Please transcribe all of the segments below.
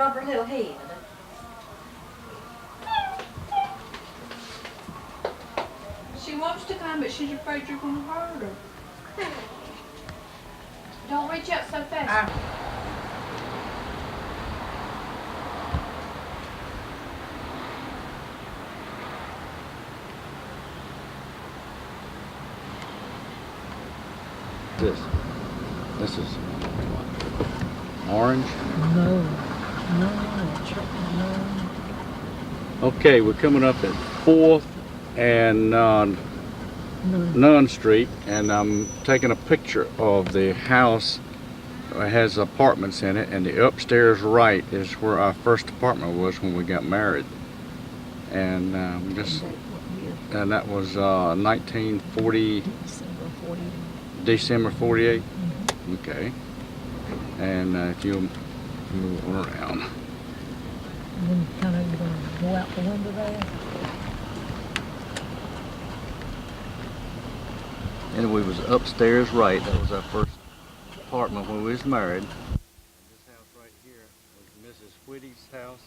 bob her little head. She wants to come, but she's afraid you're going to hurt her. Don't reach out so fast. This is orange. No. Okay, we're coming up at 4th and Nunn Street, and I'm taking a picture of the house. It has apartments in it, and the upstairs right is where our first apartment was when we got married. And and that was 1940. December 48. Okay. And if you move around. And then kind of you're going to go out the window there. And we was upstairs right. That was our first apartment when we was married. This house right here was Mrs. Whitty's house.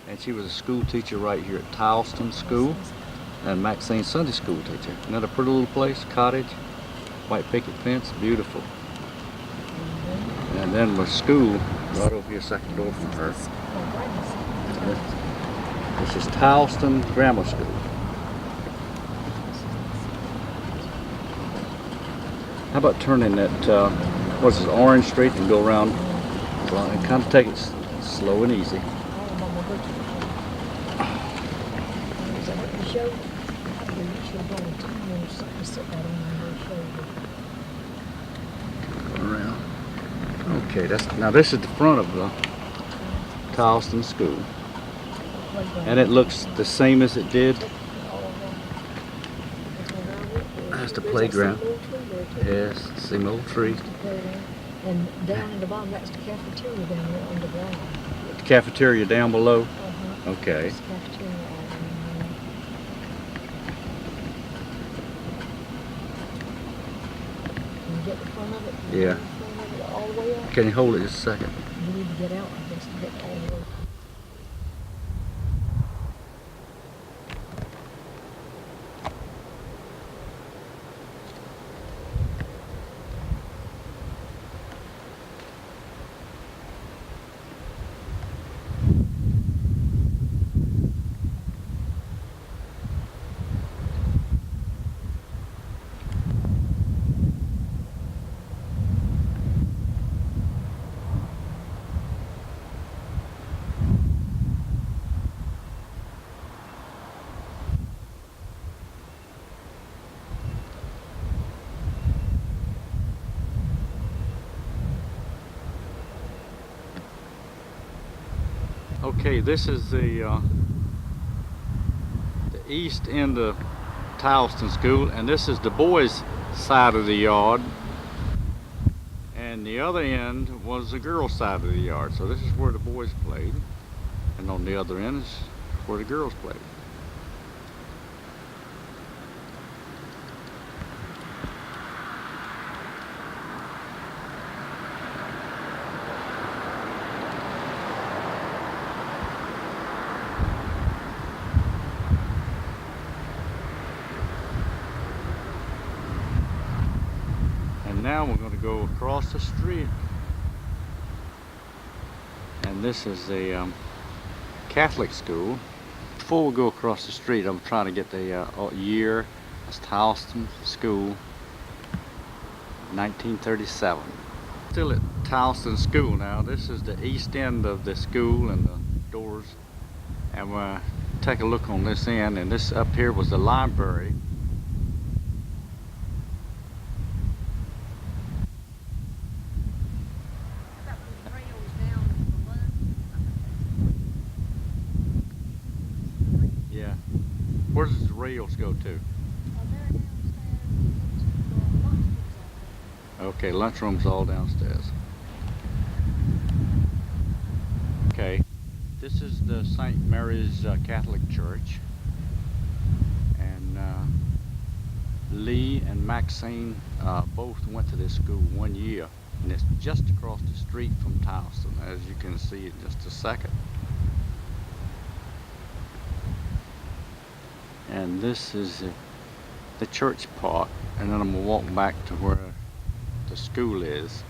And she was a school teacher right here at Tyleston School. And Maxine's Sunday school teacher. Another pretty little place, cottage, white picket fence, beautiful. And then my school, right over here, second door from her. This is Tyleston Grammar School. How about turning that, what's this, Orange Street and go around and kind of take it slow and easy. Around. Okay, now this is the front of the Tyleston School. And it looks the same as it did. That's the playground. Yes, same old tree. And down in the bottom, that's the cafeteria down there underground. The cafeteria down below? Okay. That's the cafeteria all down there. Can you get the front of it? Yeah. The front of it all the way up? Can you hold it just a second? You need to get out, I guess, to get all the way. Okay, this is the east end of Tyleston School, and this is the boys' side of the yard, and the other end was the girls' side of the yard. So this is where the boys played, and on the other end is where the girls played. Now we're going to go across the street, and this is a Catholic school. Before we go across the street, I'm trying to get the year. That's Tyleston School, 1937. Still at Tyleston School now. This is the east end of the school and the doors, and we'll take a look on this end. And this up here was the library. Where does the rails go to? Okay, lunchroom's all downstairs. Okay, this is the St. Mary's Catholic Church, and Lee and Maxine both went to this school 1 year. And it's just across the street from Towson, as you can see in just a second. And this is the church part, and then I'm gonna walk back to where the school is,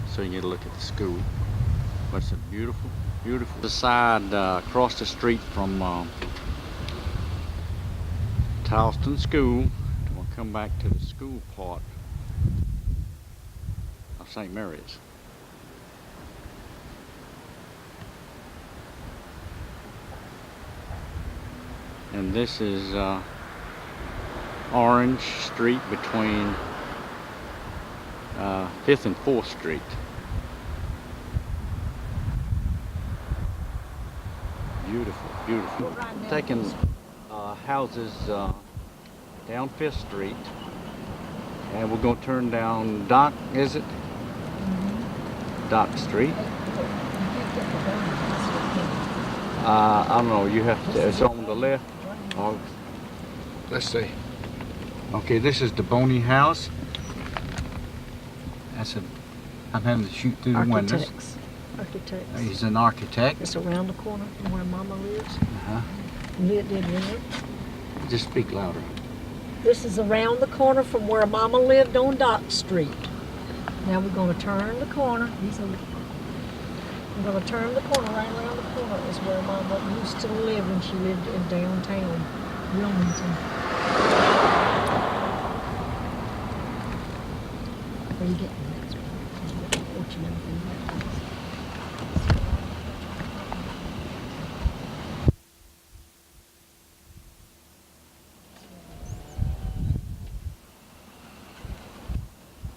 so you can get a look at the school. But it's a beautiful, beautiful. The side across the street from Towson School. We'll come back to the school part of St. Mary's. And this is Orange Street between 5th and 4th Street. Beautiful, beautiful. Taking houses down 5th Street, and we're going to turn down Dock, is it? Dock Street. I don't know, you have to, it's on the left. Oh, let's see. Okay, this is the Boney House. I'm having to shoot through the windows. Architects. He's an architect. It's around the corner from where Mama lives. Uh-huh. Did live. Just speak louder. This is around the corner from where Mama lived on Dock Street. Now we're going to turn the corner. We're going to turn the corner. Right around the corner is where Mama used to live when she lived in downtown Willmington. Where are you getting the next one? Fortune and everything like that.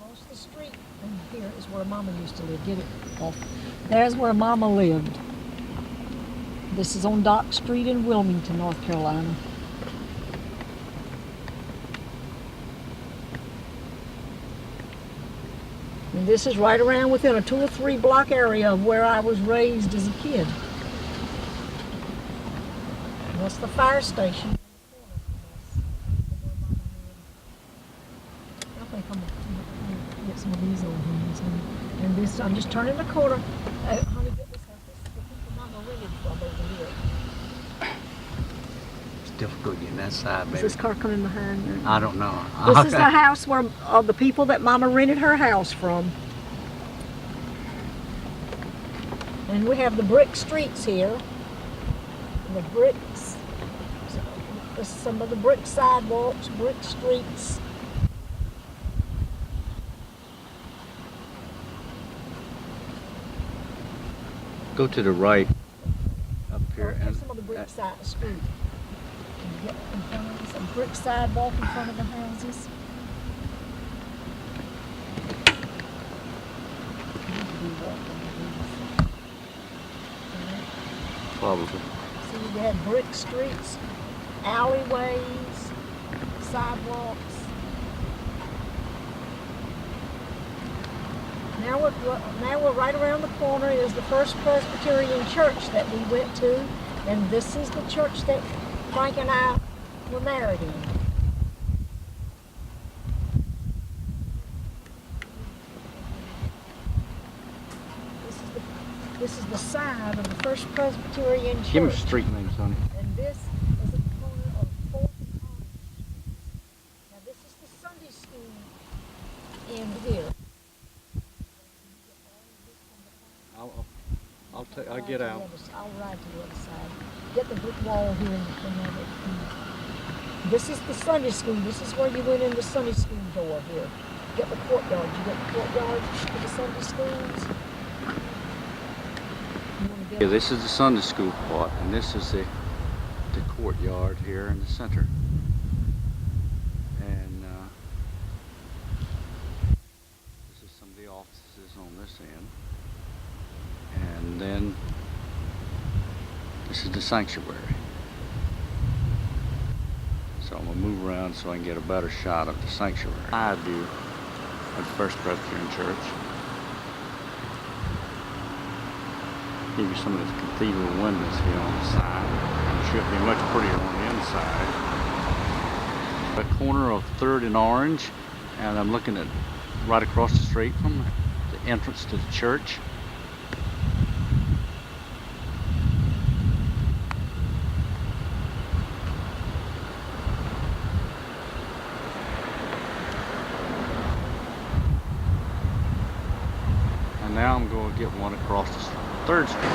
Across the street and here is where Mama used to live. Get it off. There's where Mama lived. This is on Dock Street in Willmington, North Carolina. And this is right around within a 2 or 3 block area of where I was raised as a kid. And that's the fire station. I think I'm gonna get some of these old ones. And this, I'm just turning the corner. Honey, get this house. This is the people Mama rented from over here. It's difficult getting that side, Is baby. this car coming behind you? I don't know. This is the house where the people that Mama rented her house from. And we have the brick streets here. And the bricks. So this is some of the brick sidewalks, brick streets. Go to the right up here. Here's some of the brick side street. Get in front of us, a brick sidewalk in front of the houses. Probably. So you have brick streets, alleyways, sidewalks. Now we're right around the corner is the First Presbyterian Church that we went to, and this is the church that Frank and I were married in. This is the side of the First Presbyterian Church. Give me a street name, Sonny. And this is at the corner of 4th and Orange. Now this is the Sunday school in here. I'll get out. I'll ride to the other side. Get the brick wall here in the front of it. This is the Sunday school. This is where you went in the Sunday school door here. Get the courtyard. You get the courtyard for the Sunday schools. Yeah, this is the Sunday school part, and this is the courtyard here in the center. And this is some of the offices on this end. And then this is the sanctuary. So I'm going to move around so I can get a better shot of the sanctuary. Side view of the First Presbyterian Church. Give you some of the cathedral windows here on the side. It should be much prettier on the inside. The corner of 3rd and Orange, and I'm looking at right across the street from the entrance to the church. And now I'm going to get one across the 3rd Street.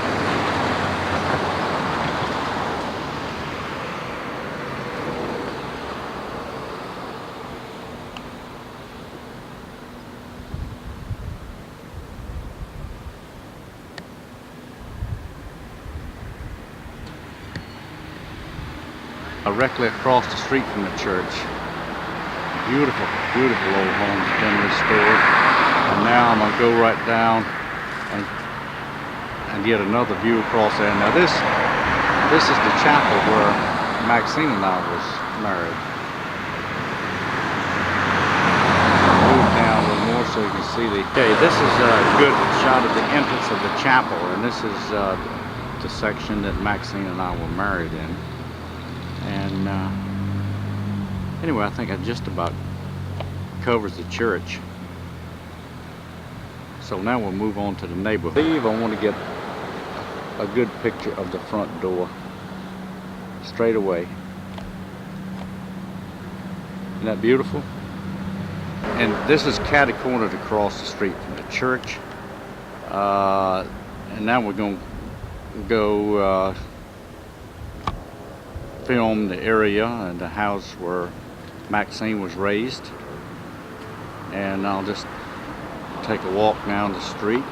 Directly across the street from the church. Beautiful, beautiful old homes been restored. And now I'm gonna go right down and get another view across there. Now this is the chapel where Maxine and I was married. Move down a little more so you can see the. Okay, this is a good shot of the entrance of the chapel, and this is the section that Maxine and I were married in. And anyway, I think it just about covers the church. So now we'll move on to the neighborhood. I want to get a good picture of the front door straight away. Isn't that beautiful? And this is catty-cornered across the street from the church. And now we're going to go film the area and the house where Maxine was raised, and I'll just take a walk down the street.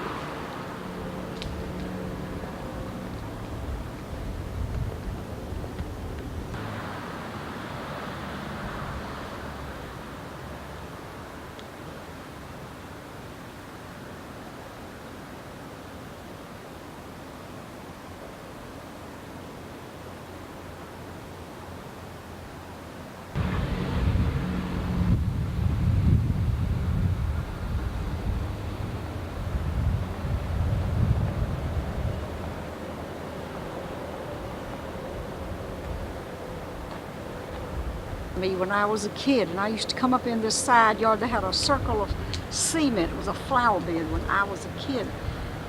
Me when I was a kid, and I used to come up in this side yard. They had a circle of cement. It was a flower bed when I was a kid,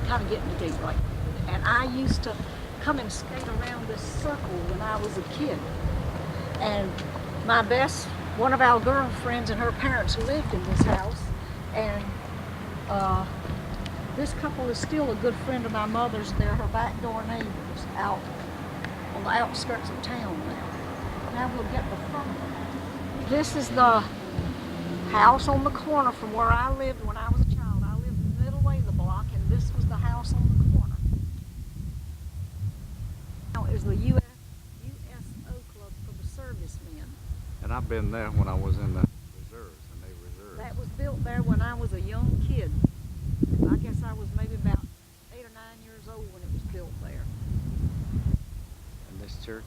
kind of getting deep like. And I used to come and skate around this circle when I was a kid. And one of our girlfriends and her parents lived in this house, and this couple is still a good friend of my mother's. They're her back door neighbors out on the outskirts of town now. Now we'll get the front of it. This is the house on the corner from where I lived when I was a child. I lived in the middle way of the block, and this was the house on the corner. Now is the USO Club for the servicemen. And I've been there when I was in the reserves, and they reserves. That was built there when I was a young kid. I guess I was maybe about 8 or 9 years old when it was built there. And this church?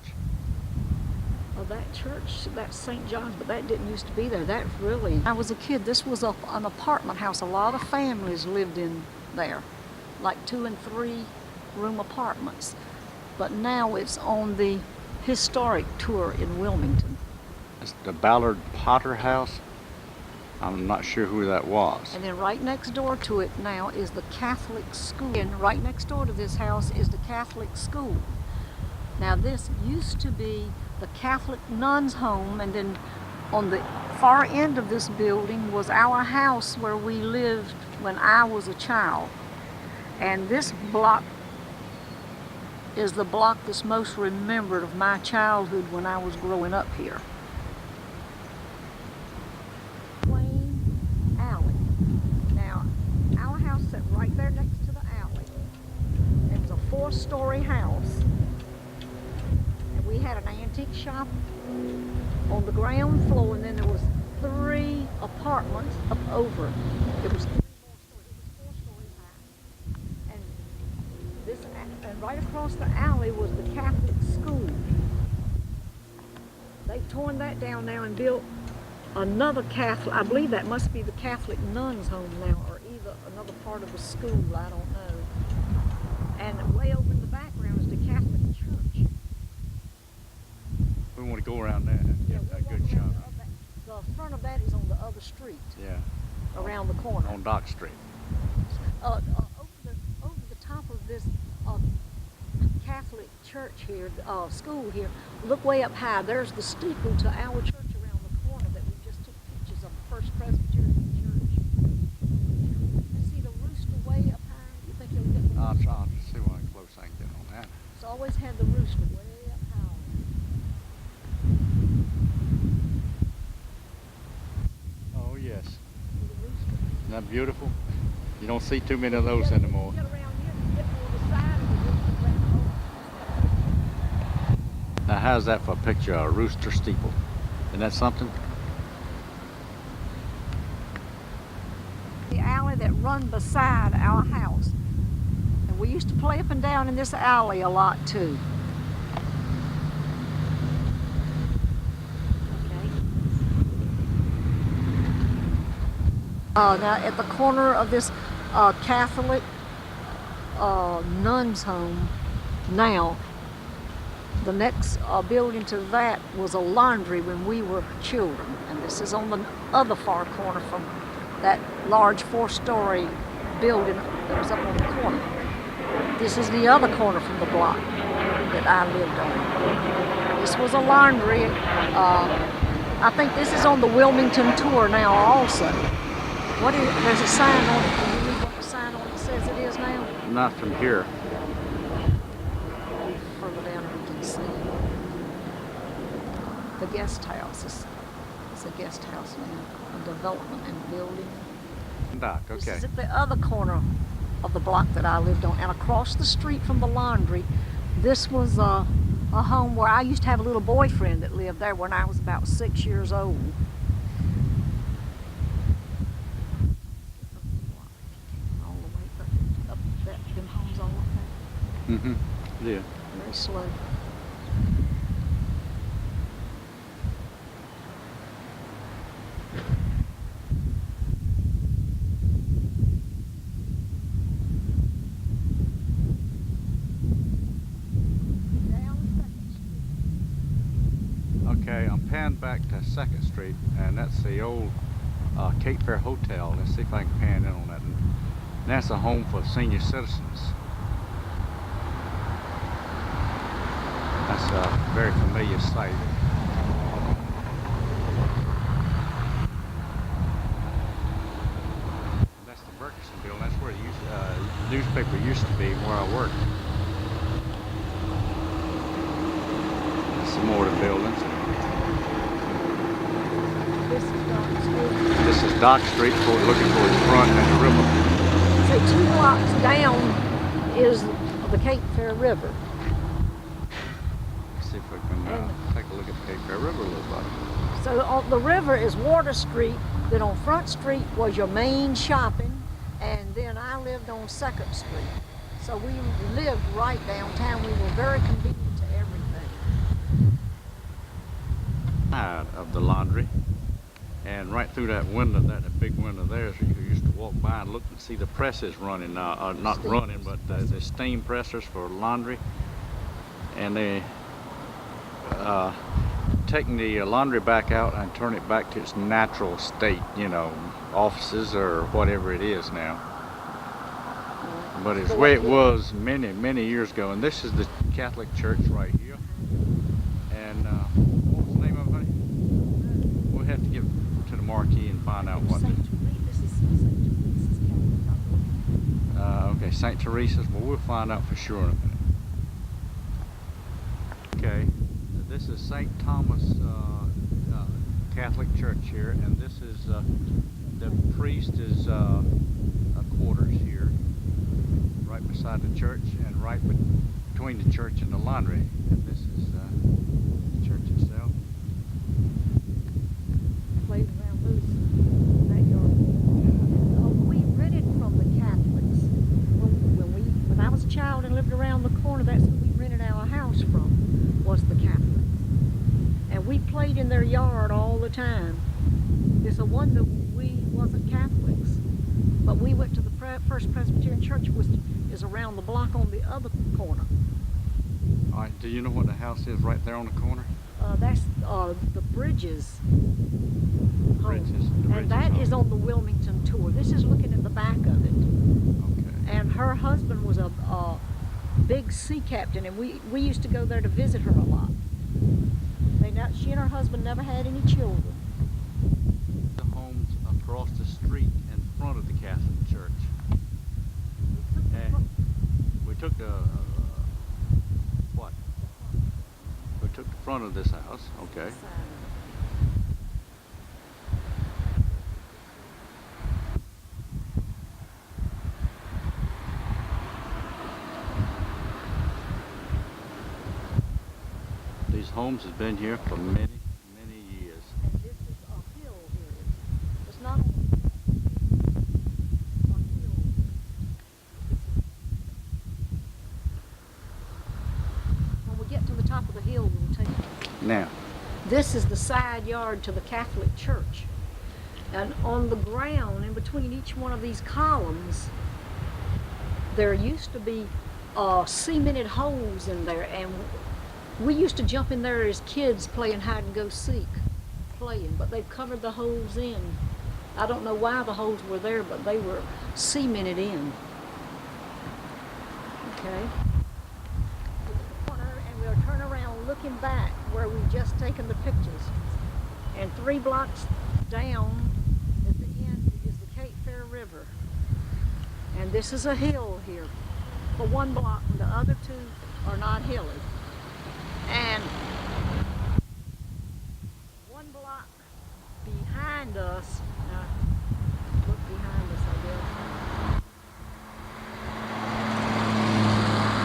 Oh, that church, that's St. John's, but that didn't used to be there. That really, when I was a kid, this was an apartment house. A lot of families lived in there, like 2 and 3 room apartments. But now it's on the historic tour in Willmington. It's the Ballard Potter House. I'm not sure who that was. And then right next door to it now is the Catholic school. And right next door to this house is the Catholic school. Now this used to be the Catholic nuns' home, and then on the far end of this building was our house where we lived when I was a child. And this block is the block that's most remembered of my childhood when I was growing up here. Plain alley. Now, our house sat right there next to the alley. It was a 4-story house. We had an antique shop on the ground floor, and then there was 3 apartments up over. It was 3 more stories. It was 4 stories high. And right across the alley was the Catholic school. They've torn that down now and built another Catholic. I believe that must be the Catholic nuns' home now, or either another part of the school. I don't know. And way over in the background is the Catholic church. We want to go around there and get a good shot. The front of that is on the other street. Yeah. Around the corner. On Dock Street. over the top of this Catholic church here, school here, look way up high. There's the steeple to our church around the corner that we just took pictures of, the First Presbyterian Church. You see the rooster way up high? You think you'll get the I'll rooster? try to see what close I can get on that. It's always had the rooster way up high. Oh yes, See the rooster? isn't that beautiful? You don't see too many of those anymore. Get around here, you get on the side of the rooster around over. Now how's that for a picture of a rooster steeple? Isn't that something? The alley that run beside our house. And we used to play up and down in this alley a lot too. Okay. Now at the corner of this Catholic nuns home now, the next building to that was a laundry when we were children. And this is on the other far corner from that large 4-story building that was up on the corner. This is the other corner from the block that I lived on. This was a laundry. I think this is on the Willmington tour now also. There's a sign on it. Can you read what the sign on it says it is now? Not from here. Further down we can see the guest house. It's a guest house now, a development and building. Doc, This okay. is at the other corner of the block that I lived on, and across the street from the laundry, this was a home where I used to have a little boyfriend that lived there when I was about 6 years old. All the way up them homes all up there. Mm-hmm. Yeah. Very slow. Okay, I'm panned back to 2nd Street, and that's the old Cape Fair Hotel. Let's see if I can pan in on that. And that's a home for senior citizens. That's a very familiar sight. That's the Berkison building. That's where the newspaper used to be where I worked. That's some more of the buildings. This is Dock Street. This is Dock Street, looking towards the front and the river. So 2 blocks down is the Cape Fair River. Let's see if we can take a look at the Cape Fair River a little bit. So on the river is Water Street, then on Front Street was your main shopping, and then I lived on 2nd Street. So we lived right downtown. We were very convenient to everything. Side of the laundry, and right through that window, that big window there, so you used to walk by and look and see the presses running, not Steam running, but the steam pressers for laundry, and they taking the laundry back out and turn it back to its natural state, you know, offices or whatever it is now. But it's where it was many years ago. And this is the Catholic Church right here. And what was the name of it, honey? We'll have to get to the marquee and find out what. This is St. Teresa's Catholic, I believe. Okay, St. Teresa's. Well, we'll find out for sure in a minute. Okay, this is St. Thomas Catholic Church here, and this is the priest is quarters here, right beside the church, and right between the church and the laundry. And this is the church itself. Played around loose in the backyard. We rented from the Catholics. When I was a child and lived around the corner, that's who we rented our house from, was the Catholics. And we played in their yard all the time. It's a wonder we wasn't Catholics. But we went to the First Presbyterian Church, which is around the block on the other corner. All right, do you know what the house is right there on the corner? That's the Bridges home. Bridges, the And Bridges that home. is on the Willmington tour. This is looking at the back of it. and her husband was a big sea captain, and we used to go there to visit her a lot. She and her husband never had any children. The homes across the street in front of the Catholic Church. And we took what? We took the front of this house, okay. These homes have been here for many, many years. And this is a hill here. It's not on a hill. When we get to the top of the hill, we'll take it. Now, This is the side yard to the Catholic Church. And on the ground, in between each one of these columns, there used to be cemented holes in there, and we used to jump in there as kids playing hide and go seek, but they've covered the holes in. I don't know why the holes were there, but they were cemented in. Okay. And we'll turn around looking back where we've just taken the pictures. And 3 blocks down at the end is the Cape Fear River. And this is a hill here for 1 block, and the other 2 are not hilly. And 1 block behind us, look behind us, I guess.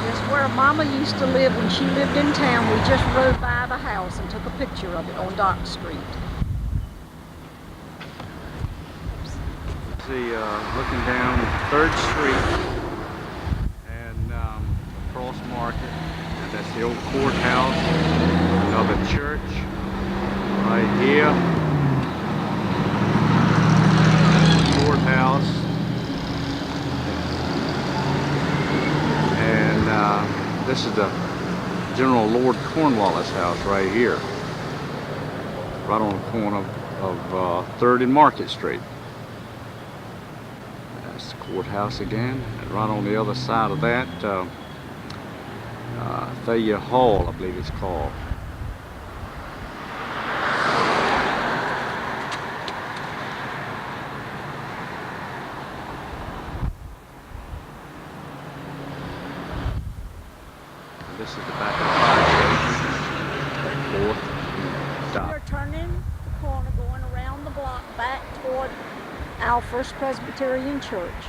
That's where Mama used to live when she lived in town. We just rode by the house and took a picture of it on Dock Street. see, looking down 3rd Street and across Market. And that's the old courthouse, another church right here. Courthouse. And this is the General Lord Cornwallis house right here. Right on the corner of 3rd and Market Street. That's the courthouse again. And right on the other side of that, Thalia Hall, I believe it's called. And this is the back of the fire station. 4th stop. We're turning the corner, going around the block back toward our First Presbyterian Church.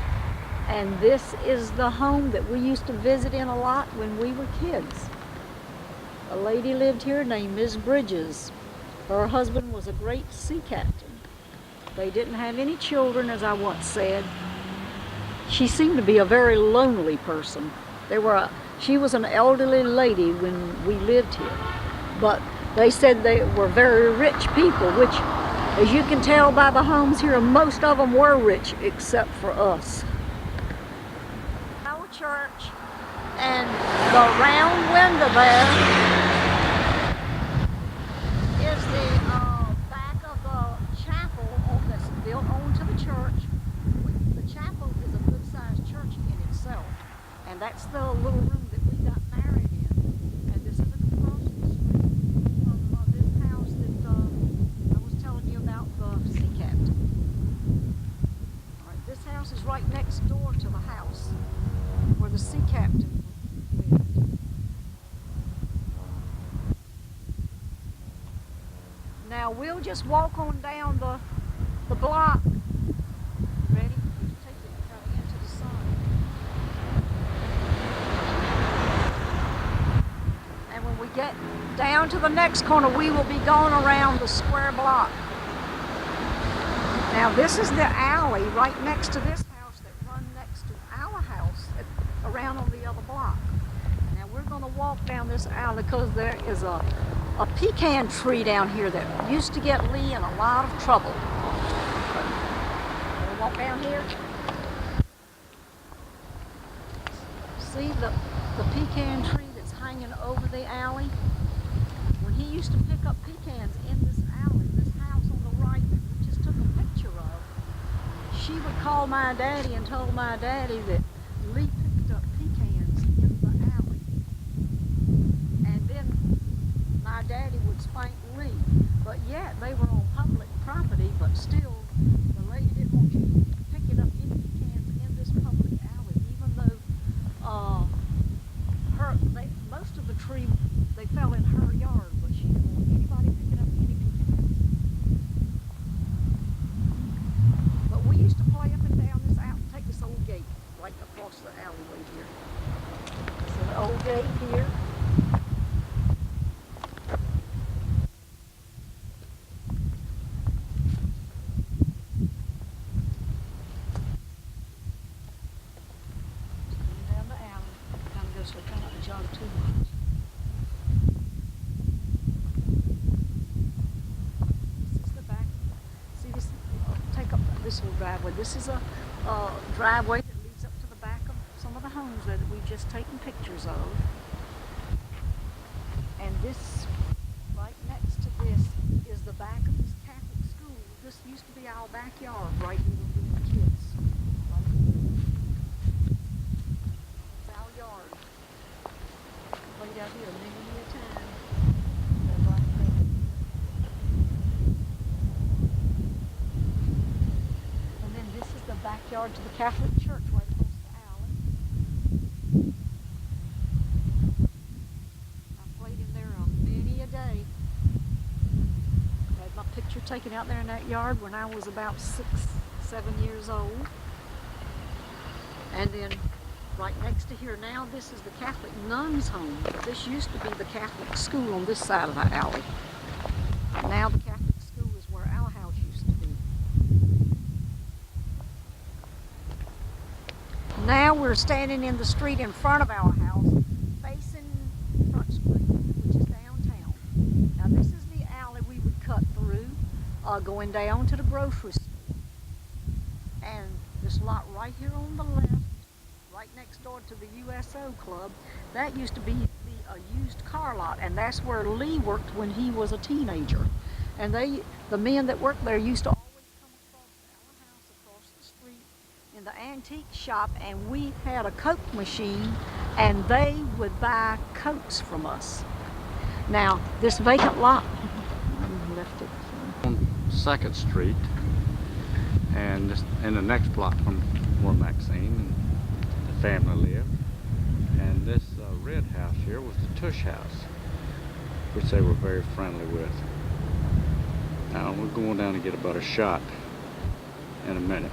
And this is the home that we used to visit in a lot when we were kids. A lady lived here named Miss Bridges. Her husband was a great sea captain. They didn't have any children, as I once said. She seemed to be a very lonely person. She was an elderly lady when we lived here. But they said they were very rich people, which, as you can tell by the homes here, most of them were rich except for us. Our church, and the round window there is the back of the chapel that's built onto the church. The chapel is a good-sized church in itself, and that's the little room that we got married in. And this is across the street from this house that I was telling you about, the sea captain. All right, this house is right next door to the house where the sea captain lived. Now we'll just walk on down the block. Ready? Take it kind of into the sun. And when we get down to the next corner, we will be going around the square block. Now this is the alley right next to this house that runs next to our house around on the other block. Now we're going to walk down this alley because there is a pecan tree down here that used to get Lee in a lot of trouble. We'll walk down here. See the pecan tree that's hanging over the alley? When he used to pick up pecans in this alley, this house on the right that we just took a picture of, she would call my daddy and told my daddy that still, the lady didn't want you picking up any cans in this public alley, even though most of the tree, they fell in her yard, but she didn't want anybody picking up any pecans. But we used to play up and down this out, take this old gate right across the alleyway here. So the old gate here. Down the alley, kind of goes so kind of jog too much. This is the back. See this? Take up this little driveway. This is a driveway that leads up to the back of some of the homes that we've just taken pictures of. And this, right next to this, is the back of this Catholic school. This used to be our backyard right here when we were kids. Right here. It's our yard. Played out here many a time. They're right there. And then this is the backyard to the Catholic church right across the alley. I played in there many a day. Had my picture taken out there in that yard when I was about 6, 7 years old. And then right next to here now, this is the Catholic nuns' home. This used to be the Catholic school on this side of the alley. Now the Catholic school is where our house used to be. Now we're standing in the street in front of our house, facing Front Street, which is downtown. Now this is the alley we would cut through, going down to the grocery store. And this lot right here on the left, right next door to the USO Club, that used to be a used car lot, and that's where Lee worked when he was a teenager. And the men that worked there used to always come across our house across the street in the antique shop, and we had a Coke machine, and they would buy Cokes from us. Now, this vacant lot, left it. On 2nd Street, and just in the next block from where Maxine and the family lived. And this red house here was the Tush house, which they were very friendly with. Now we're going down to get about a shot in a minute.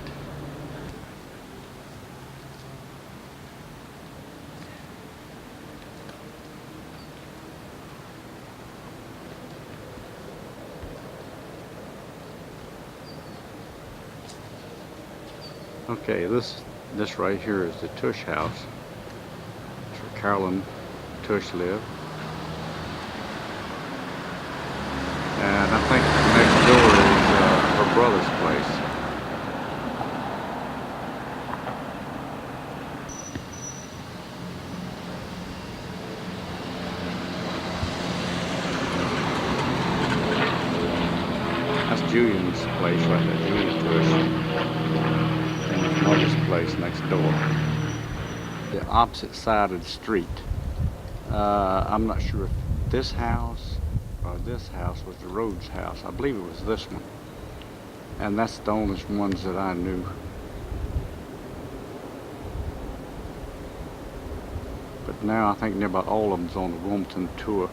Okay, this right here is the Tush house. It's where Carolyn Tush lived. And I think next door is her brother's place. That's Julian's place right there, Julian Tush. Mother's place next door. The opposite side of the street. I'm not sure if this house or this house was the Rhodes house. I believe it was this one. And that's the only ones that I knew. But now I think about all of them's on the Willmington tour.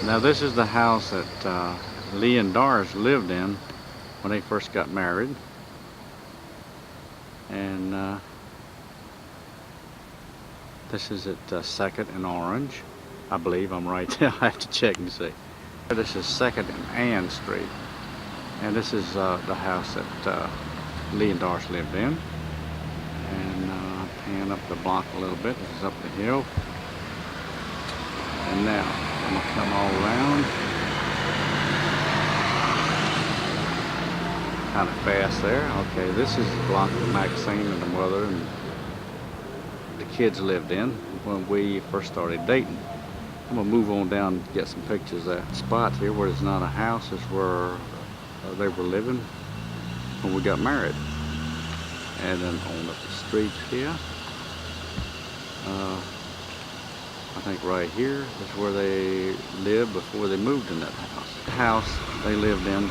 Now this is the house that Lee and Doris lived in when they first got married. And this is at 2nd and Orange. I believe I'm right there. I have to check and see. This is 2nd and Ann Street. And this is the house that Lee and Doris lived in. And pan up the block a little bit. This is up the hill. And now I'm gonna come all around. Kind of fast there. Okay, this is the block that Maxine and the mother and the kids lived in when we first started dating. I'm gonna move on down and get some pictures of that spot here where there's not a house. Is where they were living when we got married. And then on up the street here, I think right here is where they lived before they moved in that house. The house they lived in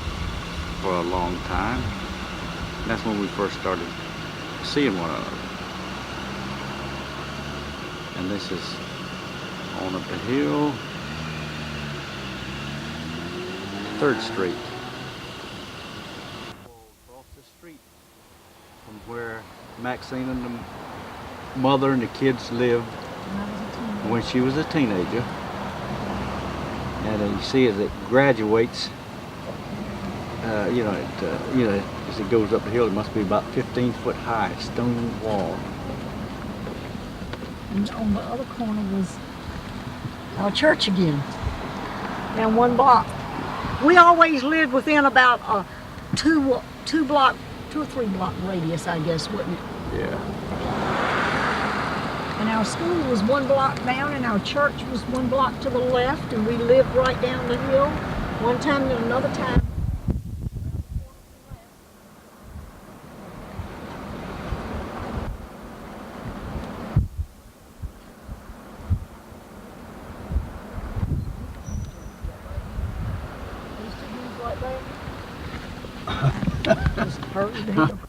for a long time. And that's when we first started seeing one another. And this is on up the hill, 3rd Street. Across the street from where Maxine and the mother and the kids lived when she was a teenager. And you see as it graduates, as it goes up the hill, it must be about 15 foot high, stone wall. And on the other corner was our church again, down 1 block. We always lived within about a 2 or 3 block radius, I guess, wouldn't it? Yeah. And our school was 1 block down, and our church was 1 block to the left, and we lived right down the hill. One time and another time. Just hurry down.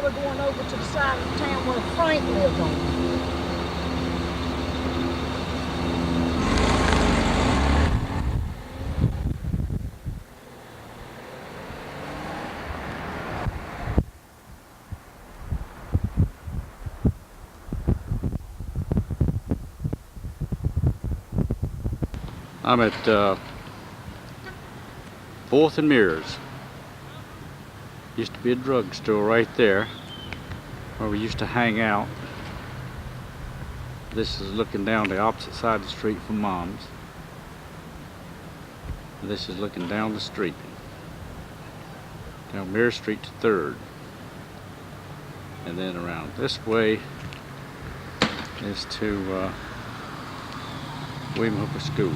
We're going over to the side of town where Frank lived on. I'm at 4th and Mirrors. Used to be a drugstore right there where we used to hang out. This is looking down the opposite side of the street from Mom's. This is looking down the street, down Mirror Street to 3rd. And then around this way is to Willmington School.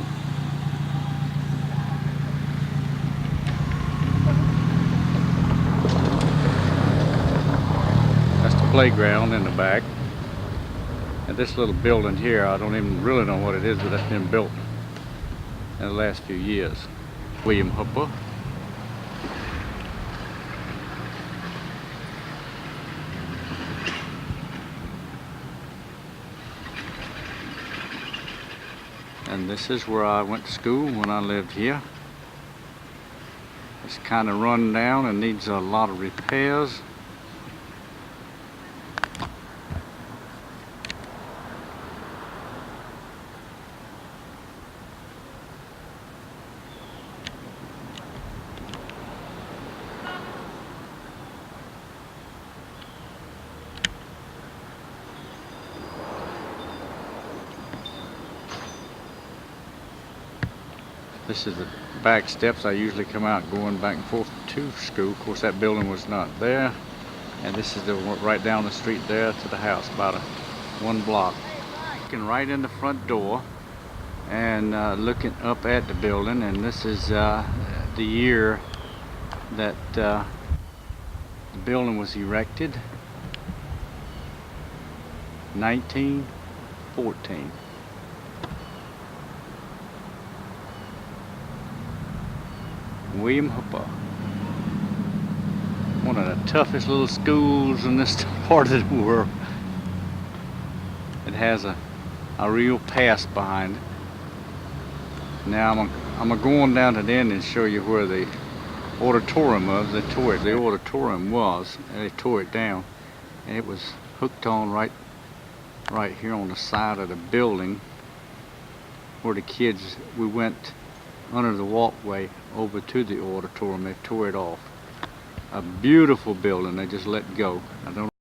Playground in the back, and this little building here, I don't even really know what it is, but it's been built in the last few years. Willmington. And this is where I went to school when I lived here. It's kind of run down and needs a lot of repairs. This is the back steps. I usually come out going back and forth to school. Of course, that building was not there. And this is the right down the street there to the house, about 1 block. Looking right in the front door and looking up at the building. And this is the year that the building was erected, 1914. Willmington, one of the toughest little schools in this part of the world. It has a a real past behind it. Now I'm going down to the end and show you where the auditorium was. They tore it. The auditorium was, and they tore it down, and it was hooked on right here on the side of the building where the kids, we went under the walkway over to the auditorium. They tore it off. A beautiful building. They just let go. I don't